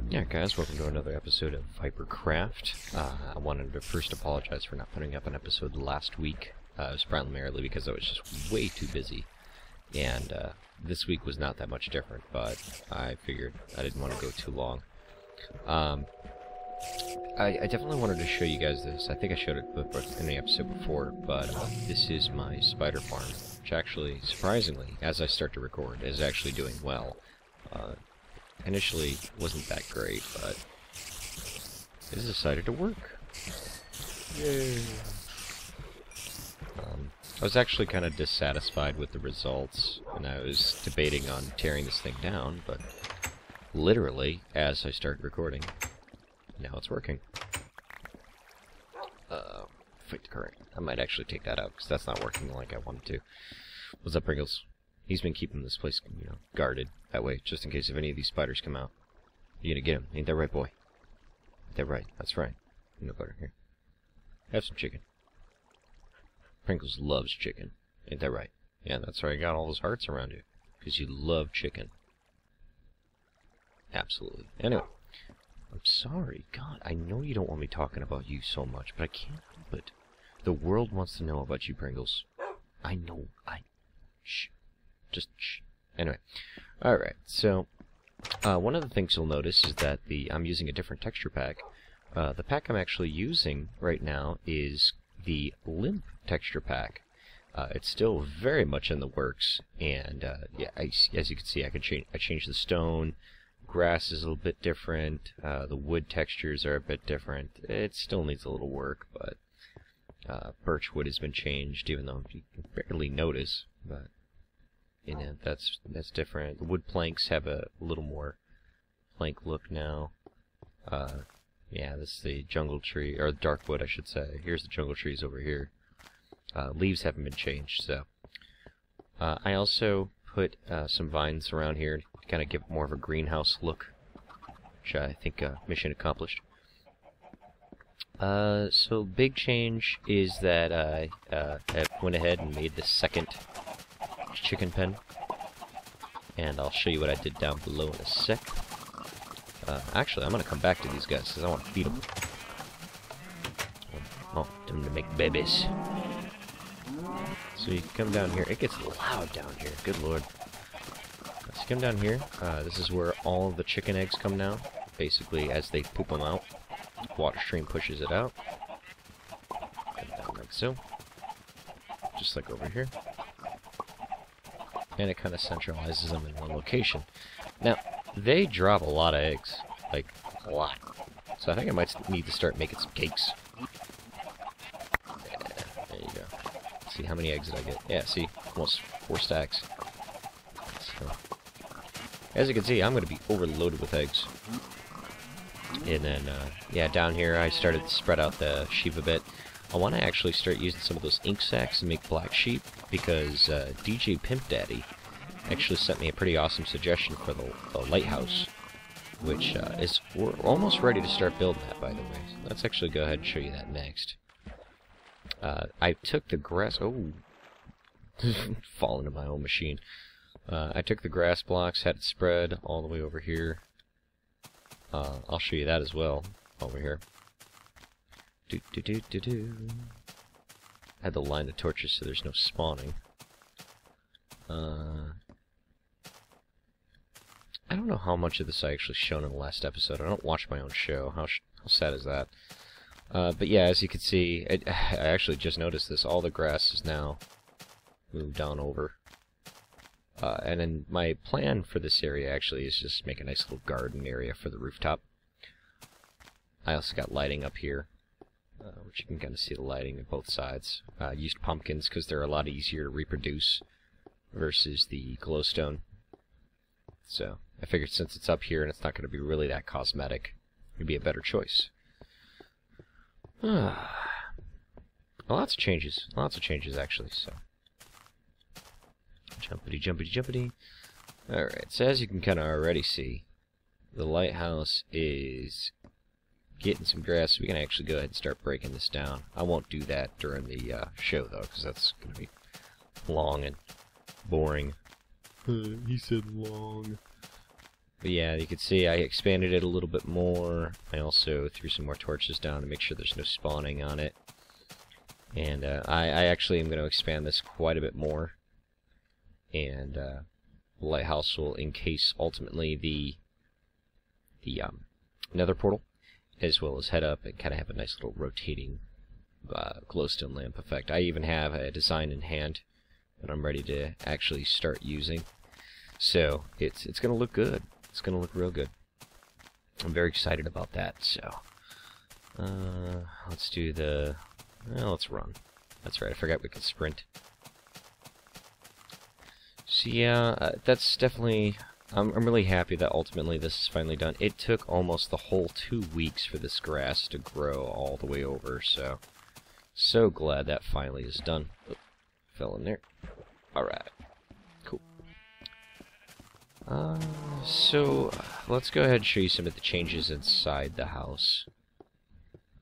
Yeah, guys, welcome to another episode of Vypercraft. I wanted to first apologize for not putting up an episode last week. It was primarily because I was just way too busy, and this week was not that much different, but I figured I didn't want to go too long. I definitely wanted to show you guys this. I think I showed it in the episode before, but this is my spider farm, which actually, surprisingly, as I start to record, is actually doing well. Initially wasn't that great, but it decided to work. Yay! I was actually kind of dissatisfied with the results, and I was debating on tearing this thing down, but literally, as I started recording, now it's working. Fight the current. I might actually take that out, because that's not working like I wanted to. What's up, Pringles? He's been keeping this place, you know, guarded. That way, just in case if any of these spiders come out. You're gonna get him. Ain't that right, boy? Ain't that right? That's right. No butter. Here. Have some chicken. Pringles loves chicken. Ain't that right? Yeah, that's why I got all those hearts around you. Because you love chicken. Absolutely. Anyway. I'm sorry. God, I know you don't want me talking about you so much, but I can't help it. The world wants to know about you, Pringles. I know. Shh. Just shh. Anyway. Alright, so one of the things you'll notice is that I'm using a different texture pack. The pack I'm actually using right now is the Limp texture pack. It's still very much in the works, and yeah, as you can see, I changed the stone. Grass is a little bit different. The wood textures are a bit different. It still needs a little work, but birch wood has been changed, even though you can barely notice. But you know, that's different. The wood planks have a little more plank look now. Yeah, this is the jungle tree, or dark wood, I should say. Here's the jungle trees over here. Leaves haven't been changed, so. I also put some vines around here to kind of give it more of a greenhouse look, which I think mission accomplished. So big change is that I went ahead and made the second chicken pen, and I'll show you what I did down below in a sec. Actually, I'm going to come back to these guys because I want to feed them. I want them to make babies. So you come down here. It gets loud down here. Good lord. So you come down here. This is where all of the chicken eggs come now. Basically, as they poop them out, water stream pushes it out. Come down like so. Just like over here. And it kind of centralizes them in one location. Now, they drop a lot of eggs. Like, a lot. So I think I might need to start making some cakes. Yeah, there you go. See, how many eggs did I get? Yeah, see, almost 4 stacks. So, as you can see, I'm going to be overloaded with eggs. And then, yeah, down here I started to spread out the sheep a bit. I want to actually start using some of those ink sacs to make black sheep, because DJ Pimp Daddy actually sent me a pretty awesome suggestion for the lighthouse, which we're almost ready to start building that, by the way. So let's actually go ahead and show you that next. I took the grass... Oh! Fall into my own machine. I took the grass blocks, had it spread all the way over here. I'll show you that as well, over here. Had to line the torches so there's no spawning. I don't know how much of this I actually shown in the last episode. I don't watch my own show. How sad is that? But yeah, as you can see, I actually just noticed this. All the grass is now moved on over. And then my plan for this area actually is just make a nice little garden area for the rooftop. I also got lighting up here. Which you can kind of see the lighting on both sides. Used pumpkins because they're a lot easier to reproduce versus the glowstone. So I figured since it's up here and it's not going to be really that cosmetic, it'd be a better choice. Lots of changes actually. So jumpity jumpity jumpity. Alright, so as you can kind of already see, the lighthouse is getting some grass, so we can actually go ahead and start breaking this down. I won't do that during the show, though, because that's going to be long and boring. He said long. But yeah, you can see I expanded it a little bit more. I also threw some more torches down to make sure there's no spawning on it. And I actually am going to expand this quite a bit more. And the lighthouse will encase ultimately the nether portal, as well as head up and kind of have a nice little rotating glowstone lamp effect. I even have a design in hand that I'm ready to actually start using. So it's going to look good. It's going to look real good. I'm very excited about that. So let's do the... Well, let's run. That's right, I forgot we could sprint. So yeah, that's definitely... I'm really happy that ultimately this is finally done. It took almost the whole 2 weeks for this grass to grow all the way over, so glad that finally is done. Oop, fell in there. Alright, cool. So let's go ahead and show you some of the changes inside the house,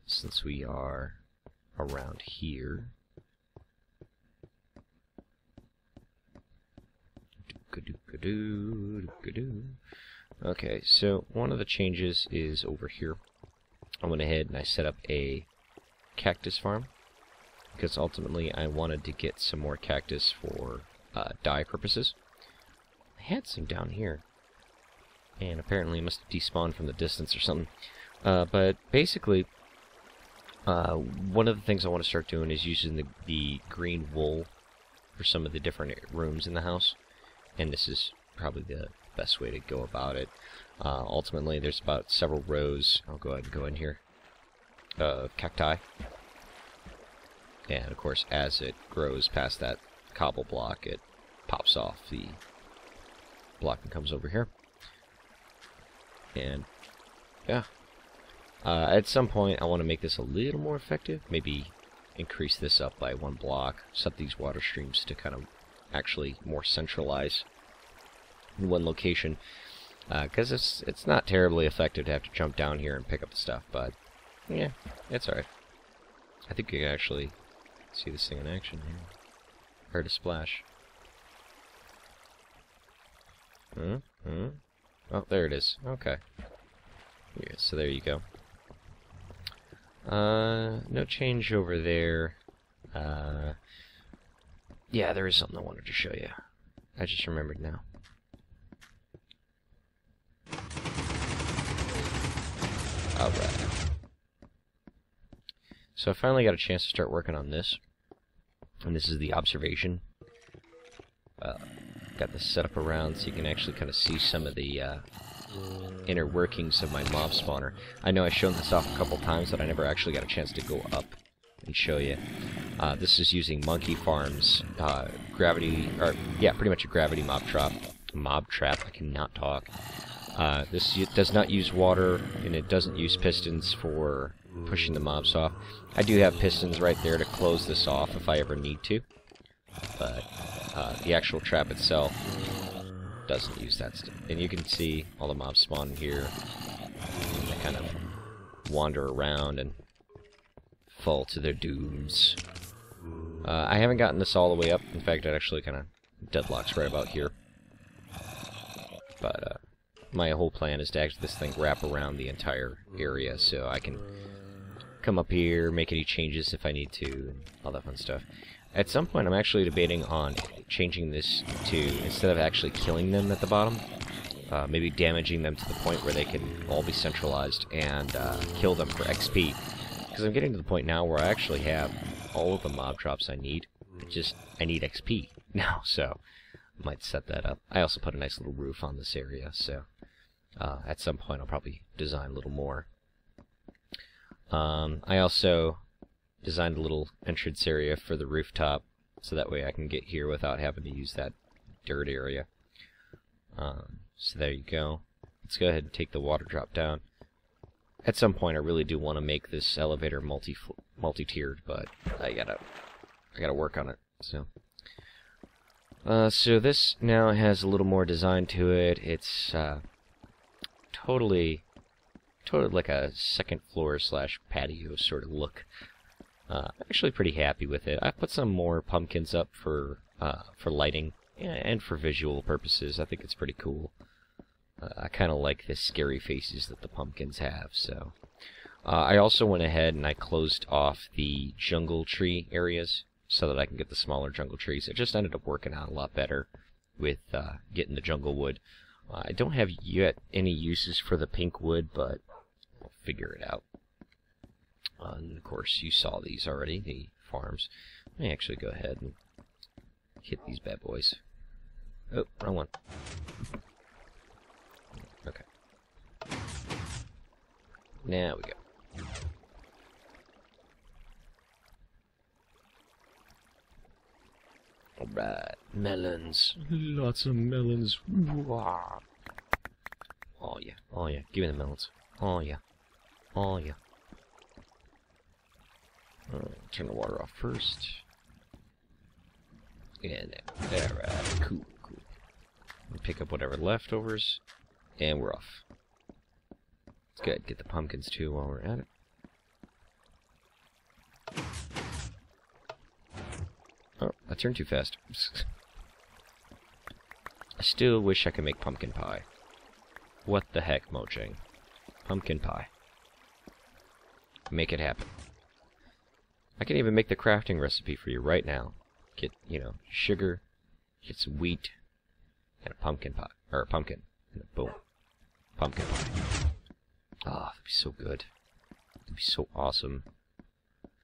since we are around here. Okay, so one of the changes is over here. I went ahead and I set up a cactus farm, because ultimately I wanted to get some more cactus for dye purposes. I had some down here, and apparently it must have despawned from the distance or something. But basically, one of the things I want to start doing is using the green wool for some of the different rooms in the house. And this is probably the best way to go about it. Ultimately, there's about several rows. I'll go ahead and go in here. Of cacti. And of course, as it grows past that cobble block, it pops off the block and comes over here. And yeah. At some point, I want to make this a little more effective. Maybe increase this up by 1 block. Set these water streams to kind of actually more centralized in one location, because it's not terribly effective to have to jump down here and pick up the stuff, but yeah, it's alright. I think you can actually see this thing in action here. Heard a splash. Oh, there it is. Okay. Yeah, so there you go. No change over there. Yeah, there is something I wanted to show you. I just remembered now. Alright. So I finally got a chance to start working on this. And this is the observation. Got this set up around so you can actually kind of see some of the inner workings of my mob spawner. I know I've shown this off a couple times, but I never actually got a chance to go up and show you. This is using Monkey Farm's pretty much a gravity mob trap. I cannot talk. This does not use water, and it doesn't use pistons for pushing the mobs off. I do have pistons right there to close this off if I ever need to, but the actual trap itself doesn't use that stuff. And you can see all the mobs spawn here, and they kind of wander around and fall to their dooms. I haven't gotten this all the way up. In fact, it actually kind of deadlocks right about here. But my whole plan is to actually this thing wrap around the entire area, so I can come up here, make any changes if I need to, and all that fun stuff. At some point, I'm actually debating on changing this to, instead of actually killing them at the bottom, maybe damaging them to the point where they can all be centralized and kill them for XP. Because I'm getting to the point now where I actually have all of the mob drops I need. I need XP now, so I might set that up. I also put a nice little roof on this area, so at some point I'll probably design a little more. I also designed a little entrance area for the rooftop, so that way I can get here without having to use that dirt area. So there you go. Let's go ahead and take the water drop down. At some point I really do want to make this elevator multi-tiered, but I gotta work on it. So this now has a little more design to it. It's totally like a second floor / patio sort of look. I'm actually pretty happy with it. I put some more pumpkins up for lighting and for visual purposes. I think it's pretty cool. I kind of like the scary faces that the pumpkins have, so... I also went ahead and I closed off the jungle tree areas so that I can get the smaller jungle trees. It just ended up working out a lot better with getting the jungle wood. I don't have yet any uses for the pink wood, but we'll figure it out. And of course, you saw these already, the farms. Let me actually go ahead and hit these bad boys. Oh, wrong one. Okay. Now we go. Alright, melons. Lots of melons. Wow. Oh yeah, oh yeah. Give me the melons. Oh yeah. Oh yeah. Turn the water off first. And alright, cool, cool. Pick up whatever leftovers, and we're off. Let's go ahead and get the pumpkins too while we're at it. Oh, I turned too fast. I still wish I could make pumpkin pie. What the heck, Mojang? Pumpkin pie. Make it happen. I can even make the crafting recipe for you right now. Get, you know, sugar, get some wheat, and a pumpkin pie. Or a pumpkin. And a boom. Pumpkin pie. Ah, that'd be so good. That'd be so awesome.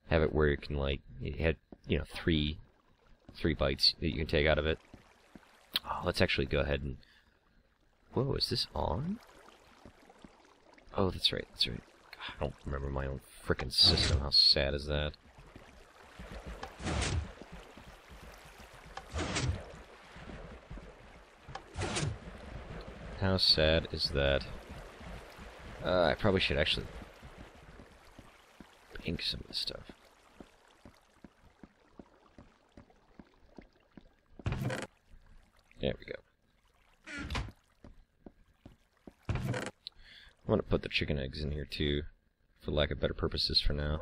Have it where you can, like, it had, you know, three bites that you can take out of it. Oh, let's actually go ahead and... Whoa, is this on? Oh, that's right, that's right. God, I don't remember my own frickin' system. How sad is that? How sad is that? I probably should actually ink some of this stuff. There we go. I'm gonna put the chicken eggs in here too, for lack of better purposes for now.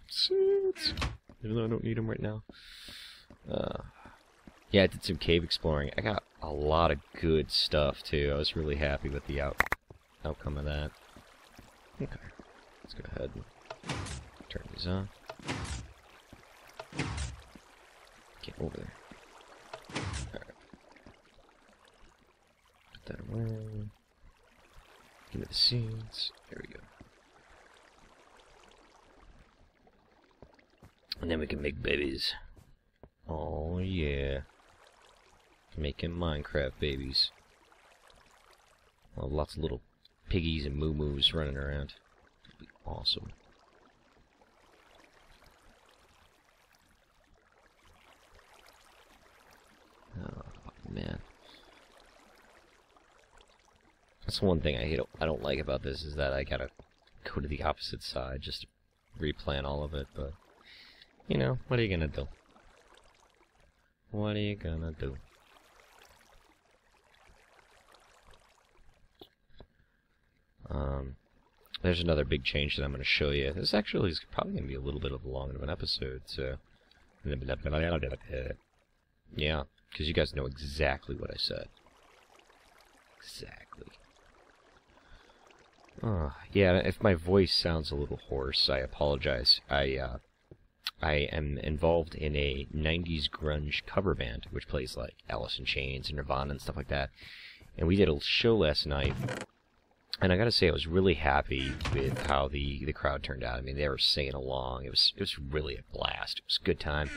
Seeds! Even though I don't need them right now. Yeah, I did some cave exploring. I got a lot of good stuff too. I was really happy with the outcome of that. Okay, let's go ahead and turn these on. Get over there. Alright. Put that away. Give me the seeds. There we go. And then we can make babies. Oh yeah. Making Minecraft babies. Well, lots of little piggies and moo-moos running around. That'd be awesome. Oh man. That's one thing I don't like about this, is that I gotta go to the opposite side just to replan all of it, but you know, what are you gonna do? What are you gonna do? There's another big change that I'm going to show you. This actually is probably going to be a little bit of a long of an episode, so... Yeah, because you guys know exactly what I said. Exactly. Yeah, if my voice sounds a little hoarse, I apologize. I am involved in a 90s grunge cover band, which plays like Alice in Chains and Nirvana and stuff like that. And we did a show last night. And I gotta say, I was really happy with how the crowd turned out. I mean, they were singing along. It was really a blast. It was a good time.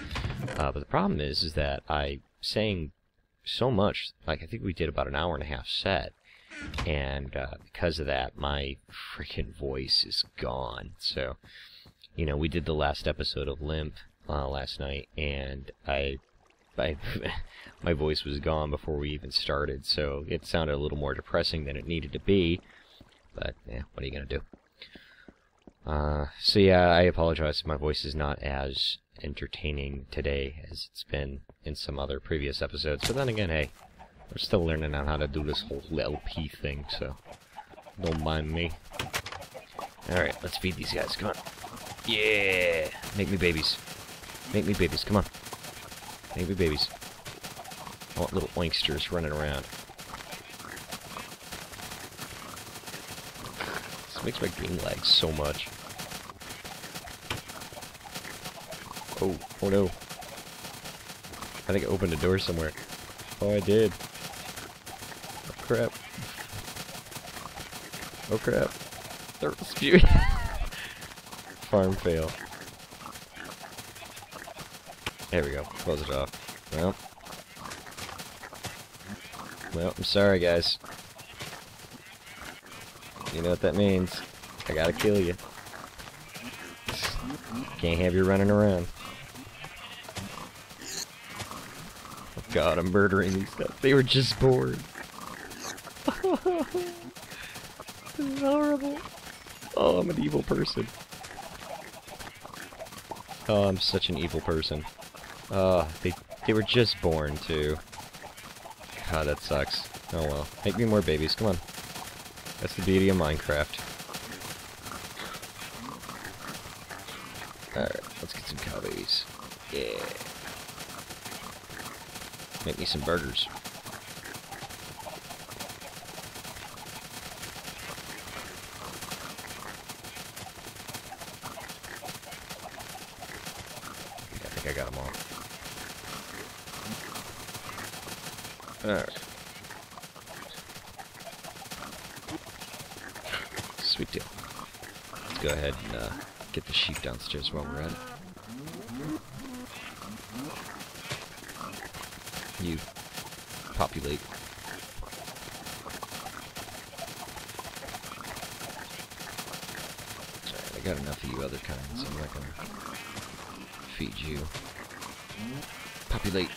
But the problem is that I sang so much. Like, I think we did about an hour and a half set. And because of that, my freaking voice is gone. So, you know, we did the last episode of Limp last night, and my voice was gone before we even started. So it sounded a little more depressing than it needed to be. But, yeah, what are you going to do? So, yeah, I apologize if my voice is not as entertaining today as it's been in some other previous episodes. But then again, hey, we're still learning on how to do this whole LP thing, so don't mind me. Alright, let's feed these guys. Come on. Yeah! Make me babies. Make me babies. Come on. Make me babies. I want little oinksters running around. This makes my game lag so much. Oh, oh no. I think I opened a door somewhere. Oh, I did. Oh, crap. Oh, crap. They're spewing. Farm fail. There we go. Close it off. Well, I'm sorry, guys. You know what that means. I gotta kill you. Can't have you running around. Oh god, I'm murdering these guys. They were just bored. This is horrible. Oh, I'm an evil person. Oh, I'm such an evil person. Oh, they were just born, too. God, that sucks. Oh well. Make me more babies, come on. That's the beauty of Minecraft. Alright, let's get some cow babies. Yeah. Make me some burgers. I think I got them all. Alright. Sweet deal. Let's go ahead and get the sheep downstairs while we're at it. You populate. Alright, I got enough of you other kinds. I'm not gonna feed you. Populate.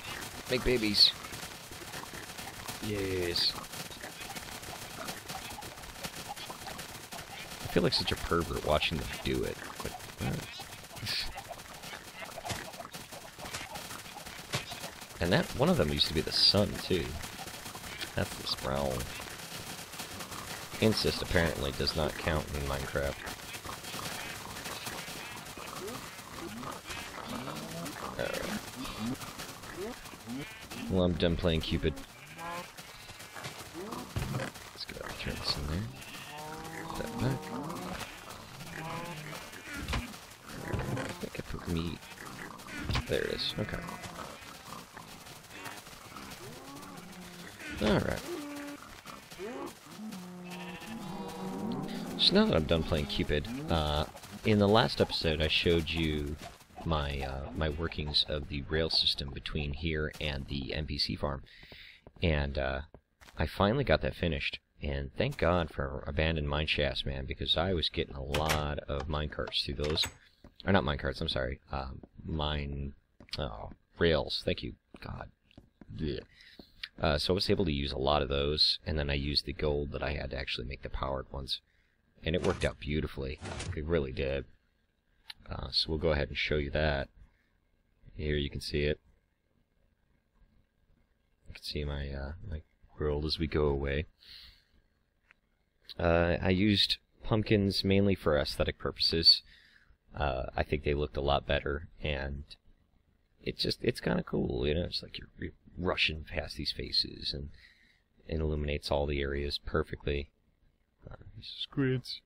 Make babies. Yes. I feel like such a pervert watching them do it. But, and that one of them used to be the sun too. That's the sproul. Incest apparently does not count in Minecraft. Alright. Well, I'm done playing Cupid. Let's go ahead and turn this in there. Put that back. I think I put meat. There it is. Okay. Alright. So now that I'm done playing Cupid, in the last episode I showed you my my workings of the rail system between here and the NPC farm. And I finally got that finished. And thank God for abandoned mine shafts, man, because I was getting a lot of minecarts through those. Or not minecarts, I'm sorry. Rails. Thank you. God. So I was able to use a lot of those, and then I used the gold that I had to actually make the powered ones. And it worked out beautifully. It really did. So we'll go ahead and show you that. Here you can see it. You can see my my world as we go away. I used pumpkins mainly for aesthetic purposes. I think they looked a lot better, and it's kind of cool, you know. It's like you're rushing past these faces, and it illuminates all the areas perfectly. Squids.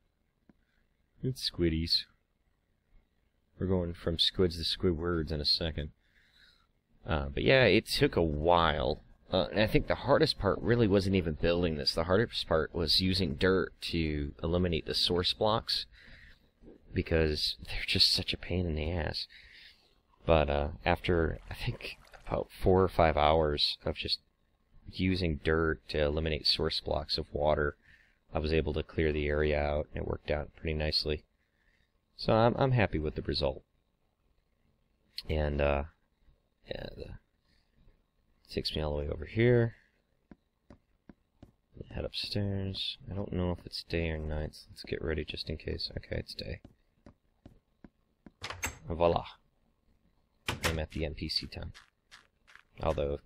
It's squiddies. We're going from squids to squidwards in a second. But yeah, it took a while. And I think the hardest part really wasn't even building this. The hardest part was using dirt to eliminate the source blocks, because they're just such a pain in the ass. But after, I think, about 4 or 5 hours of just using dirt to eliminate source blocks of water, I was able to clear the area out, and it worked out pretty nicely. So I'm happy with the result. And yeah, takes me all the way over here. Head upstairs. I don't know if it's day or night, so let's get ready just in case. Okay, it's day. Voila. I'm at the NPC time. Although,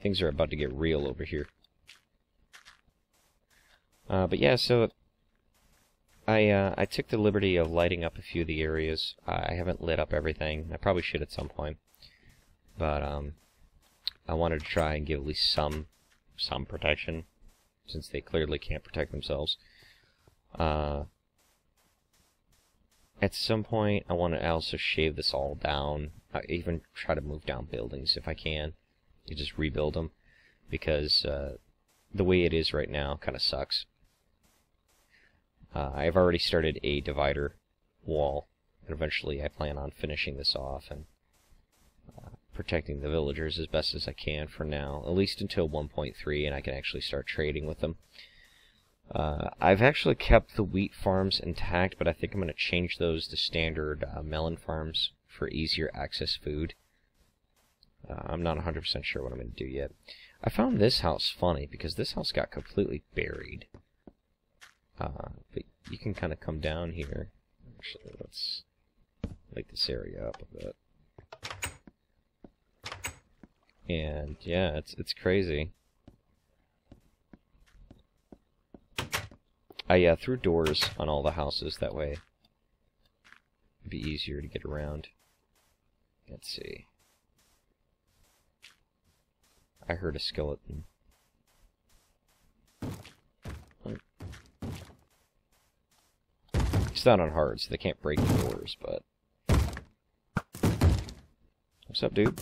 things are about to get real over here. But yeah, so I took the liberty of lighting up a few of the areas. I haven't lit up everything. I probably should at some point. But I wanted to try and give at least some protection, since they clearly can't protect themselves. at some point, I want to also shave this all down. I even try to move down buildings if I can. You just rebuild them, because the way it is right now kind of sucks. I've already started a divider wall, and eventually I plan on finishing this off and protecting the villagers as best as I can for now, at least until 1.3, and I can actually start trading with them. I've actually kept the wheat farms intact, but I think I'm going to change those to standard melon farms for easier access food. I'm not 100% sure what I'm going to do yet. I found this house funny, because this house got completely buried. But you can kind of come down here. Actually, let's light this area up a bit. And yeah, it's crazy. I threw doors on all the houses, that way it'd be easier to get around. Let's see. I heard a skeleton. It's not on hard, so they can't break the doors, but... What's up, dude?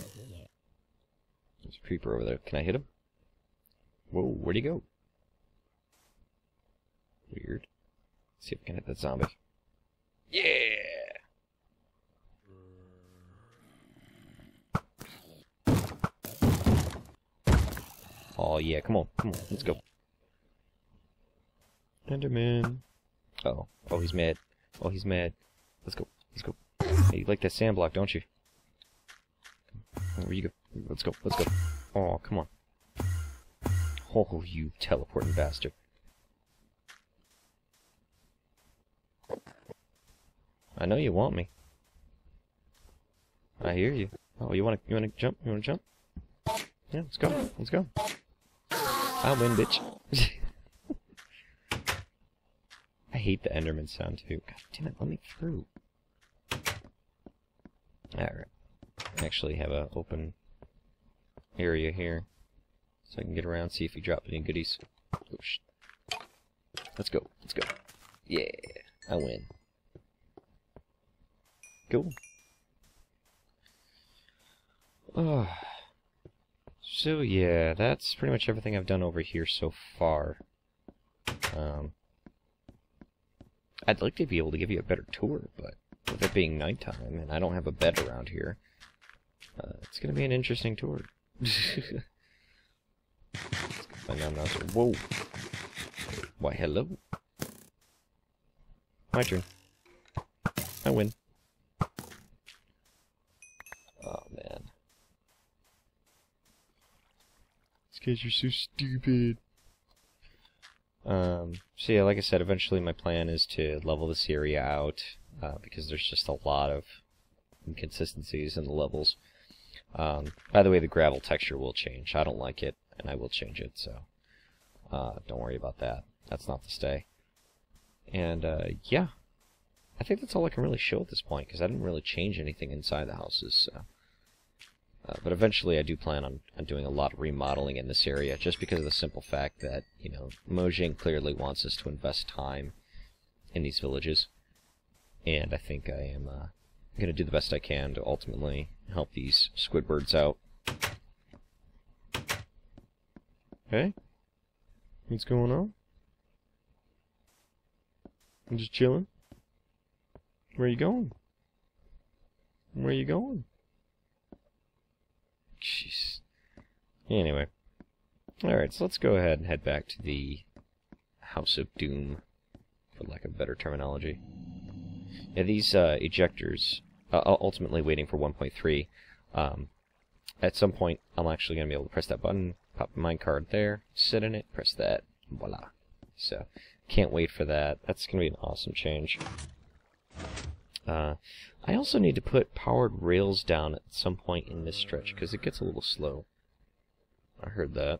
There's a creeper over there. Can I hit him? Whoa, where'd he go? Weird. Let's see if we can hit that zombie. Yeah! Oh yeah, come on, let's go. Enderman. Oh, he's mad. Oh, he's mad. Let's go, Hey, you like that sand block, don't you? Where you go? Let's go. Oh, come on. Oh, you teleporting bastard. I know you want me. I hear you. Oh, you wanna jump? You wanna jump? Yeah, let's go. I'll win, bitch. I hate the Enderman sound too. God damn it, let me through. Alright. Actually have an open area here, so I can get around, see if he dropped any goodies. Oops. Let's go. Yeah, I win. Cool. So yeah, that's pretty much everything I've done over here so far. I'd like to be able to give you a better tour, but with it being nighttime and I don't have a bed around here, it's gonna be an interesting tour. Whoa! Why, hello. My turn. I win. Oh man. These guys are so stupid. So yeah, like I said, eventually my plan is to level this area out, because there's just a lot of inconsistencies in the levels. By the way, the gravel texture will change. I don't like it, and I will change it, so don't worry about that. That's not to stay. And yeah, I think that's all I can really show at this point, because I didn't really change anything inside the houses. So. But eventually I do plan on doing a lot of remodeling in this area, just because of the simple fact that, you know, Mojang clearly wants us to invest time in these villages. And I think I am going to do the best I can to ultimately help these Squidwards out. Hey? What's going on? I'm just chilling. Where are you going? Where are you going? Jeez. Anyway. Alright, so let's go ahead and head back to the House of Doom, for lack of better terminology. Yeah, these ejectors, ultimately waiting for 1.3, at some point I'm actually going to be able to press that button, pop the minecart there, sit in it, press that, voila. So, can't wait for that. That's going to be an awesome change. I also need to put powered rails down at some point in this stretch, because it gets a little slow. I heard that.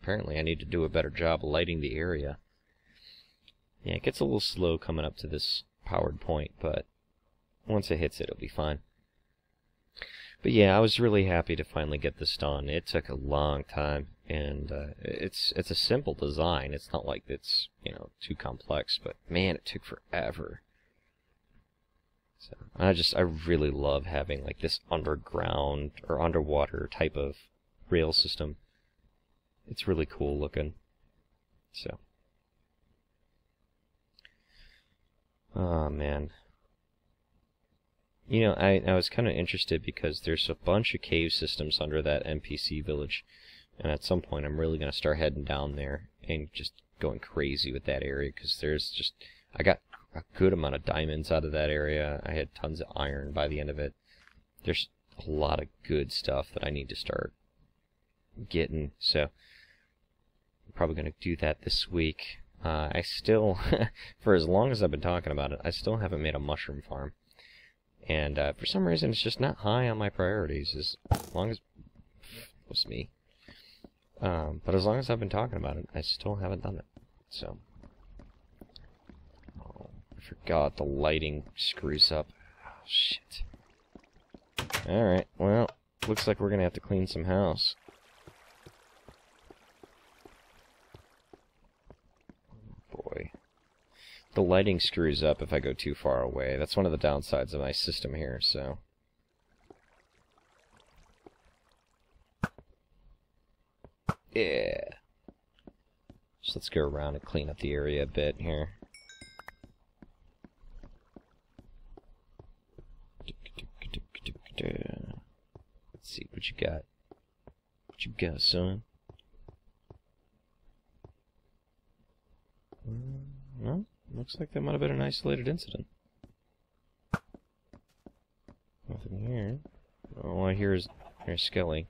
Apparently I need to do a better job lighting the area. Yeah, it gets a little slow coming up to this powered point, but once it hits it, it'll be fine. But yeah, I was really happy to finally get this done. It took a long time, and it's a simple design. It's not like it's, you know, too complex, but man, it took forever. So I really love having like this underground or underwater type of rail system. It's really cool looking. So, oh man. You know, I was kind of interested because there's a bunch of cave systems under that NPC village, and at some point I'm really going to start heading down there and just going crazy with that area, because there's just, I got a good amount of diamonds out of that area. I had tons of iron by the end of it. There's a lot of good stuff that I need to start getting, so I'm probably going to do that this week. I still, for as long as I've been talking about it, I still haven't made a mushroom farm. And for some reason, it's just not high on my priorities, as long as it's me. But as long as I've been talking about it, I still haven't done it. So, oh, I forgot the lighting screws up. Oh, shit. Alright, well, looks like we're gonna have to clean some house. Boy. The lighting screws up if I go too far away. That's one of the downsides of my system here, so. Yeah. So let's go around and clean up the area a bit here. Let's see what you got. What you got, son? Well, looks like that might have been an isolated incident. Nothing here. All I hear is Skelly.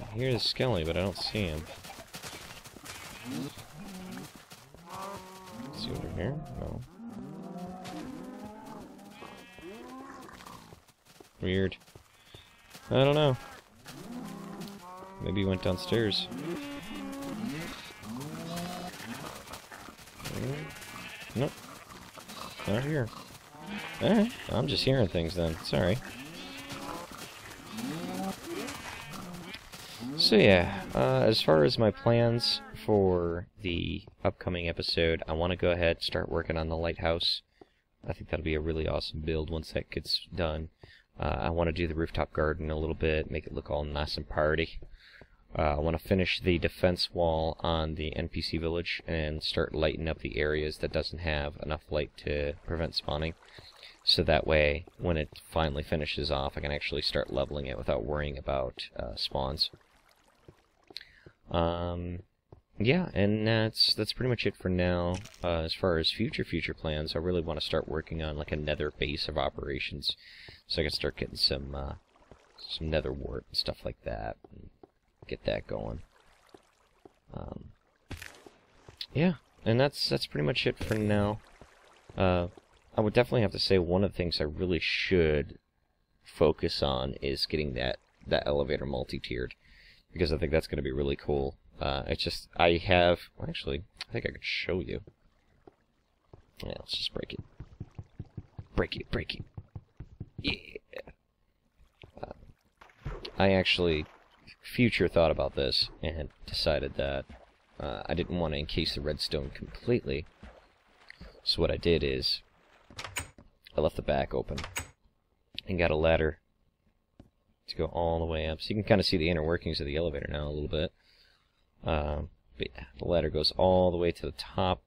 I hear the Skelly, but I don't see him. See over here? No. Weird. I don't know. Maybe he went downstairs. Nope. Not here. Alright, I'm just hearing things then. Sorry. So yeah, as far as my plans for the upcoming episode, I want to go ahead and start working on the lighthouse. I think that'll be a really awesome build once that gets done. I want to do the rooftop garden a little bit, make it look all nice and party. I want to finish the defense wall on the NPC village and start lighting up the areas that doesn't have enough light to prevent spawning. So that way, when it finally finishes off, I can actually start leveling it without worrying about spawns. Yeah, and that's pretty much it for now. As far as future plans, I really want to start working on like a nether base of operations, so I can start getting some nether wart and stuff like that. Get that going. Yeah, and that's pretty much it for now. I would definitely have to say one of the things I really should focus on is getting that elevator multi-tiered, because I think that's going to be really cool. It's just, I have, well, actually, I think I could show you. Yeah, let's just break it. Break it. Yeah! I actually future thought about this and decided that I didn't want to encase the redstone completely. So what I did is I left the back open and got a ladder to go all the way up. So you can kind of see the inner workings of the elevator now a little bit. But yeah, the ladder goes all the way to the top.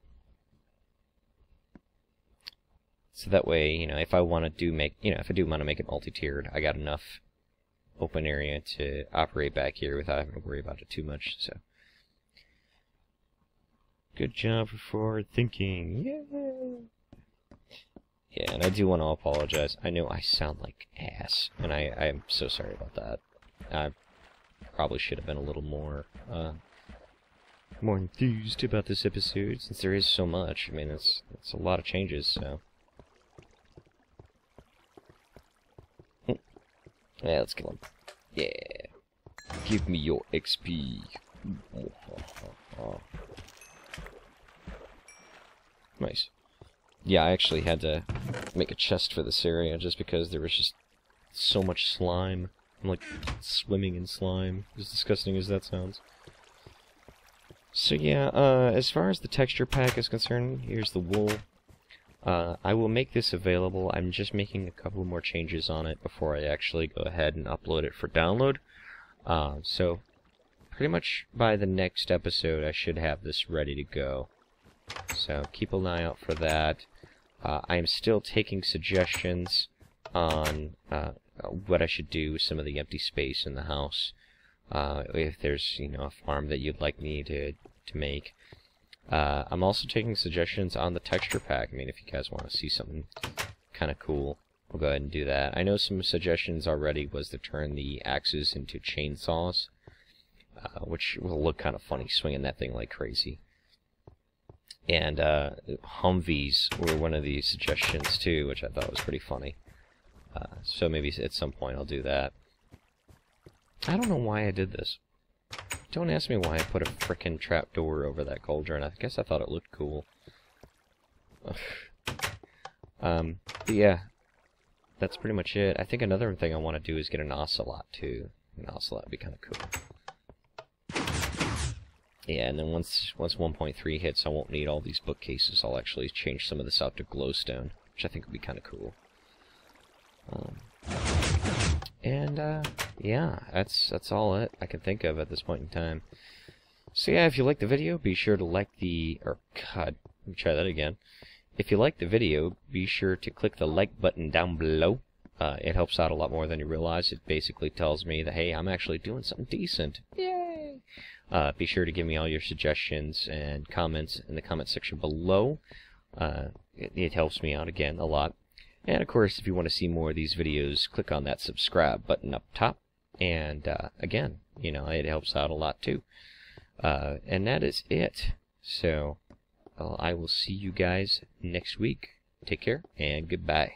So that way, you know, if I want to if I do want to make it multi-tiered, I got enough open area to operate back here without having to worry about it too much. So, good job for forward thinking. Yeah. Yeah, and I do want to apologize. I know I sound like ass, and I'm so sorry about that. I probably should have been a little more enthused about this episode, since there is so much. I mean, it's a lot of changes, so. Yeah, let's kill him. Yeah. Give me your XP. Nice. Yeah, I actually had to make a chest for this area just because there was just so much slime. I'm like swimming in slime, as disgusting as that sounds. So yeah, as far as the texture pack is concerned, here's the wool. I will make this available. I'm just making a couple more changes on it before I actually go ahead and upload it for download. So pretty much by the next episode I should have this ready to go. So keep an eye out for that. I am still taking suggestions on what I should do with some of the empty space in the house. If there's, you know, a farm that you'd like me to make. I'm also taking suggestions on the texture pack. I mean, if you guys want to see something kind of cool, we'll go ahead and do that. I know some suggestions already was to turn the axes into chainsaws, which will look kind of funny, swinging that thing like crazy. And Humvees were one of the suggestions too, which I thought was pretty funny. So maybe at some point I'll do that. I don't know why I did this. Don't ask me why I put a frickin' trapdoor over that cauldron. I guess I thought it looked cool. But yeah, that's pretty much it. I think another thing I want to do is get an ocelot too. An ocelot would be kind of cool. Yeah, and then once 1.3 hits, I won't need all these bookcases. I'll actually change some of this out to glowstone, which I think would be kind of cool. Yeah, that's all I can think of at this point in time. So yeah, if you like the video, be sure to like the... God, let me try that again. If you like the video, be sure to click the like button down below. It helps out a lot more than you realize. It basically tells me that, hey, I'm actually doing something decent. Yay! Be sure to give me all your suggestions and comments in the comment section below. It helps me out, again, a lot. And of course, if you want to see more of these videos, click on that subscribe button up top. And again, you know, it helps out a lot too. And that is it. So, I will see you guys next week. Take care, and goodbye.